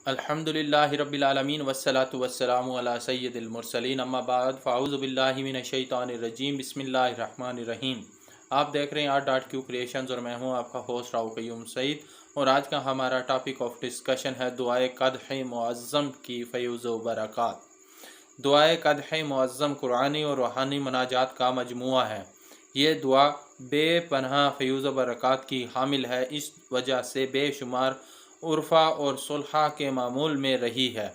अल्हम्दुलिल्लाहि रब्बिल आलमीन वस्सलातु वस्सलामु अला सय्यिदिल मुरसलीन अम्मा बाद फ़ाऊज़ु बिल्लाहि मिनश शैतानिर रजीम बिस्मिल्लाहिर रहमानिर रहीम। आप देख रहे हैं R.Q क्रिएशंस और मैं हूं आपका होस्ट राव क़य्यूम सईद। और आज का हमारा टॉपिक ऑफ डिस्कशन है दुआए क़द्ह मुअज़्ज़म की फ़यूज़ व बरक़ात। दुआए क़द्ह मुअज़्ज़म कुरानी और रूहानी मनाजात का मजमुआ है। ये दुआ बेपनाह फ़यूज़ व बरक़ात की हामिल है, इस वजह से बेशुमार उर्फ़ा और सुलह के मामूल में रही है,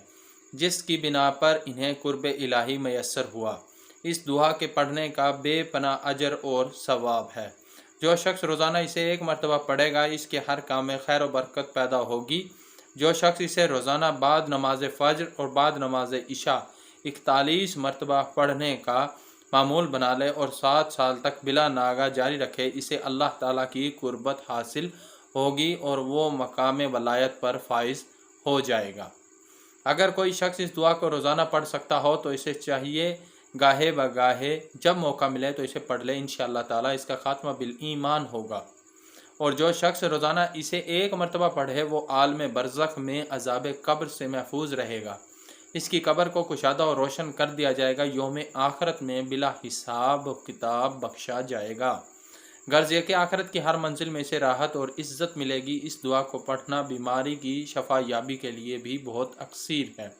जिसकी बिना पर इन्हें कुर्ब इलाही मैसर हुआ। इस दुआ के पढ़ने का बेपनाह अजर और सवाब है। जो शख्स रोज़ाना इसे एक मरतबा पढ़ेगा, इसके हर काम में खैर और बरकत पैदा होगी। जो शख्स इसे रोज़ाना बाद नमाज फ़ज्र और बाद नमाज इशा 41 मरतबा पढ़ने का मामूल बना ले और 7 साल तक बिला नागा जारी रखे, इसे अल्लाह ताला की कुर्बत हासिल होगी और वो मकाम वलायत पर फाइज हो जाएगा। अगर कोई शख्स इस दुआ को रोज़ाना पढ़ सकता हो तो इसे चाहिए गाहे बगाहे जब मौका मिले तो इसे पढ़ ले। इंशाअल्लाह ताला इसका खात्मा बिल ईमान होगा। और जो शख्स रोज़ाना इसे एक मरतबा पढ़े वो आलम बरज़ख में अज़ाब कब्र से महफूज रहेगा। इसकी कब्र को कुशादा और रोशन कर दिया जाएगा। यौम आखरत में बिला हिसाब किताब बख्शा जाएगा। गर्ज ये कि आखिरत की हर मंजिल में इसे राहत और इज़्ज़त मिलेगी। इस दुआ को पढ़ना बीमारी की शफा याबी के लिए भी बहुत अक्सीर है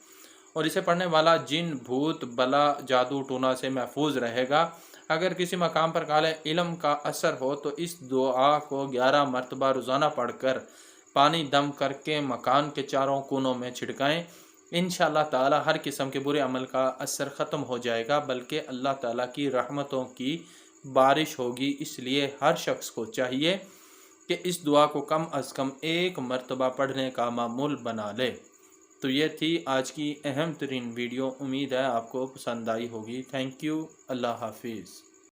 और इसे पढ़ने वाला जिन भूत बला जादू टूना से महफूज रहेगा। अगर किसी मकाम पर काले इल्म का असर हो तो इस दुआ को 11 मरतबा रोज़ाना पढ़कर पानी दम करके मकान के चारों कोनों में छिड़काएँ। इंशाअल्लाह ताला हर किस्म के बुरे अमल का असर ख़त्म हो जाएगा, बल्कि अल्लाह ताला की रहमतों की बारिश होगी। इसलिए हर शख्स को चाहिए कि इस दुआ को कम अज़ कम एक मरतबा पढ़ने का मामूल बना ले। तो ये थी आज की अहम तरीन वीडियो। उम्मीद है आपको पसंद आई होगी। Thank you. अल्लाह हाफिज़।